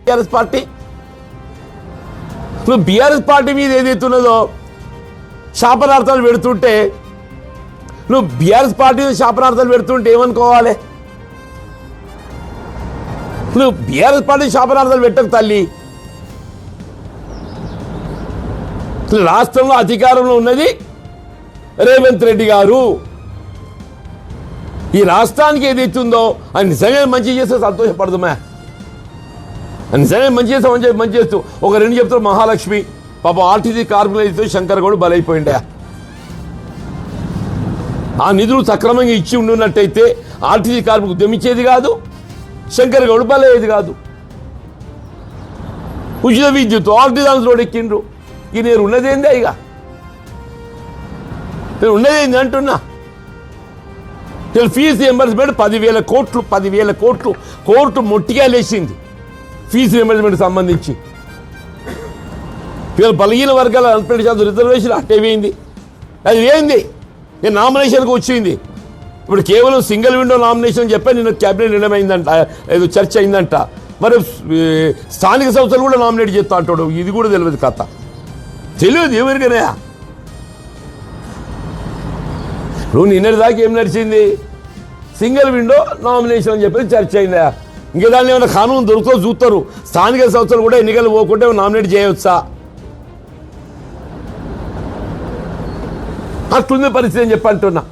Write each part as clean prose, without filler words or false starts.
BRS party నువ్వు BRS party మీద ఏదైతున్నదో శాపనార్థాలు పెడుతుంటే నువ్వు బీఆర్ఎస్ పార్టీ మీద శాపనార్థాలు పెడుతుంటే ఏమనుకోవాలి? నువ్వు బీఆర్ఎస్ పార్టీ శాపనార్థాలు పెట్టకు తల్లి. రాష్ట్రంలో అధికారంలో ఉన్నది రేవంత్ రెడ్డి గారు. ఈ రాష్ట్రానికి ఏదైతుందో అది నిజంగా మంచి చేస్తే సంతోషపడదుమే. నిజంగా మంచి చేస్తామని మంచి చేస్తూ ఒక రెండు చెప్తారు. మహాలక్ష్మి పాపం ఆర్టీసీ కార్మికులు అయితే శంకర్ గౌడ్ బలైపోయిండే. ఆ నిధులు సక్రమంగా ఇచ్చి ఉండున్నట్టయితే ఆర్టీసీ కార్మికులు ఉద్యమించేది కాదు, శంకర్ గౌడ్ బలయ్యేది కాదు. ఉచిత విద్యుత్ ఆర్టీసీ రోడ్ ఎక్కిండ్రు. ఇక నేను ఉన్నదేందే, ఇక నేను ఉన్నదేంది అంటున్నా. ఫీజు రియంబర్స్మెంట్ 10,000 కోట్లు కోర్టు మొట్టిగా లేచింది ఫీజు రియంబర్స్మెంట్ సంబంధించి. బలహీన వర్గాల 40% రిజర్వేషన్ అట్టేపోయింది. అది ఏంది? నేను నామినేషన్కి వచ్చింది. ఇప్పుడు కేవలం సింగిల్ విండో నామినేషన్ చెప్పి నిన్న క్యాబినెట్ నిర్ణయం అయిందంట, ఏదో చర్చ అయిందంట. మరి స్థానిక సంస్థలు కూడా నామినేట్ చేస్తా అంటాడు. ఇది కూడా తెలియదు కథ, తెలియదు ఎవరికైనా. ఇప్పుడు నిన్నటి దాకా ఏం నడిచింది? సింగిల్ విండో నామినేషన్ అని చెప్పి చర్చ అయిందా? ఇంకా దాన్ని ఏమైనా కానూన్ దొరుకుతో చూస్తారు. స్థానిక సంస్థలు కూడా ఎన్నికలు పోకుంటే నామినేట్ చేయవచ్చా? అట్లుంది పరిస్థితి అని చెప్పి అంటున్నా.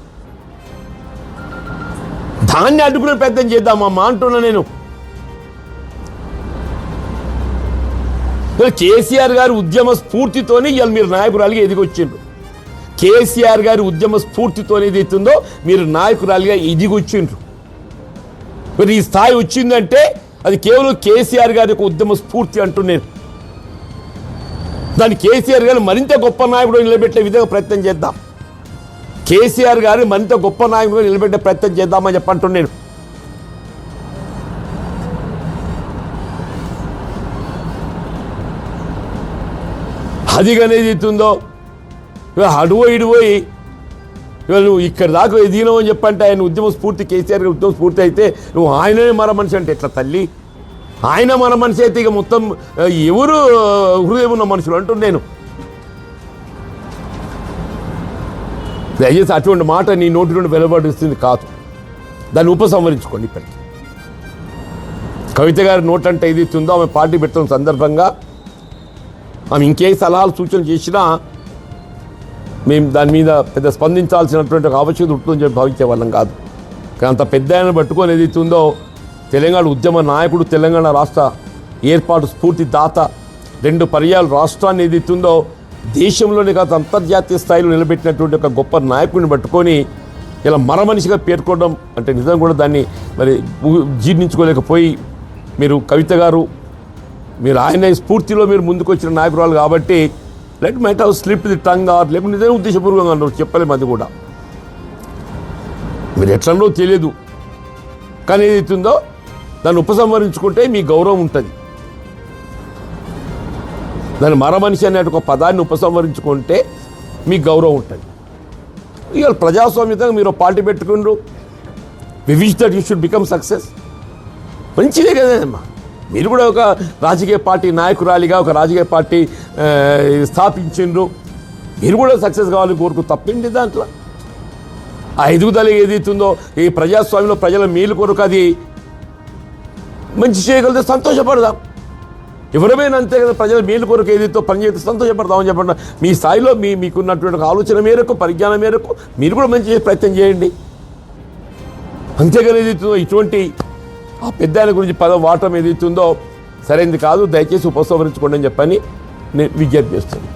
దాన్ని అడ్డుకునే ప్రయత్నం చేద్దామమ్మా అంటున్నా నేను. కేసీఆర్ గారి ఉద్యమ స్ఫూర్తితోనే ఇవాళ మీరు నాయకురాలిగా ఎదిగొచ్చిండ్రు. కేసీఆర్ గారి ఉద్యమ స్ఫూర్తితో ఏదైతుందో మీరు నాయకురాలిగా ఎదిగొచ్చిండ్రు. మరి ఈ స్థాయి వచ్చిందంటే అది కేవలం కేసీఆర్ గారి యొక్క ఉద్యమ స్ఫూర్తి అంటున్నాను. దాన్ని కేసీఆర్ గారు మరింత గొప్ప నాయకుడు నిలబెట్టే విధంగా ప్రయత్నం చేద్దాం. కేసీఆర్ గారు మరింత గొప్ప నాయకుడు నిలబెట్టే ప్రయత్నం చేద్దామని చెప్పంటున్నాను. అదిగనేది అవుతుందో ఇవాళ అడుపోయి ఇవాళ నువ్వు ఇక్కడ దాకా ఎదిగినావు అని చెప్పంటే ఆయన ఉద్యమ స్ఫూర్తి, కేసీఆర్ గారి ఉద్యమ స్ఫూర్తి అయితే నువ్వు ఆయననే మన మనిషి అంటే ఎట్లా తల్లి? ఆయన మన మనిషి అయితే ఇక మొత్తం ఎవరు హృదయం ఉన్న మనుషులు అంటూ నేను. దయచేసి అటువంటి మాట నీ నోటి నుండి వెలువడిస్తుంది కాదు. దాన్ని ఉపసంహరించుకోండి. ఇప్పటికీ కవిత గారి నోట్ అంటే ఏదైతుందో ఆమె పార్టీ పెట్టిన సందర్భంగా ఆమె ఇంకే సలహాలు సూచనలు చేసినా మేము దాని మీద పెద్ద స్పందించాల్సినటువంటి ఒక ఆవశ్యకత ఉంటుందని చెప్పి భావించే వాళ్ళం కాదు. కానీ అంత పెద్ద ఆయన పట్టుకొని ఏదైతుందో తెలంగాణ ఉద్యమ నాయకుడు, తెలంగాణ రాష్ట్ర ఏర్పాటు స్ఫూర్తి దాత, 2 పర్యాలు రాష్ట్రాన్ని ఏదైతుందో దేశంలోనే కాదు అంతర్జాతీయ స్థాయిలో నిలబెట్టినటువంటి ఒక గొప్ప నాయకుడిని పట్టుకొని ఇలా మరమనిషిగా పేర్కొనడం అంటే నిజంగా కూడా దాన్ని మరి జీర్ణించుకోలేకపోయి మీరు కవిత గారు మీరు ఆయన స్ఫూర్తిలో మీరు ముందుకు వచ్చిన నాయకురాలు కాబట్టి let might have slipped the tongue or లేకపోతే నిజంగా ఉద్దేశపూర్వకంగా అన్నారు చెప్పలేము. అది కూడా మీరు ఎట్లనో తెలియదు. కానీ ఏదైతుందో దాన్ని ఉపసంహరించుకుంటే మీ గౌరవం ఉంటుంది. దాన్ని మరమనిషి అనే ఒక పదాన్ని ఉపసంహరించుకుంటే మీ గౌరవం ఉంటుంది. ఇవాళ ప్రజాస్వామ్యంగా మీరు పార్టీ పెట్టుకుండ్రు. We wish that you should become success. మంచిదే కదమ్మా. మీరు కూడా ఒక రాజకీయ పార్టీ నాయకురాలిగా ఒక రాజకీయ పార్టీ స్థాపించిండ్రు. మీరు కూడా సక్సెస్ కావాలని కోరుకు తప్పింది దాంట్లో. ఆ ఎదుగుదల ఏదైతుందో ఈ ప్రజాస్వామ్యంలో ప్రజల మేలు కొరకు అది మంచి చేయగలిగితే సంతోషపడదాం. ఎవరమైనా అంతే కదా, ప్రజల మేలు కొరకు ఏదైతే పనిచేస్తే సంతోషపడదామని చెప్పండి. మీ స్థాయిలో మీకున్నటువంటి ఆలోచన మేరకు పరిజ్ఞానం మేరకు మీరు కూడా మంచి చేసే ప్రయత్నం చేయండి. అంతేగాని ఏదైతుందో ఇటువంటి ఆ పెద్ద ఆయన గురించి పదం వాడటం ఏదైతుందో సరైనది కాదు. దయచేసి ఉపసంహరించుకోండి అని చెప్పని నేను విజ్ఞప్తి చేస్తాను.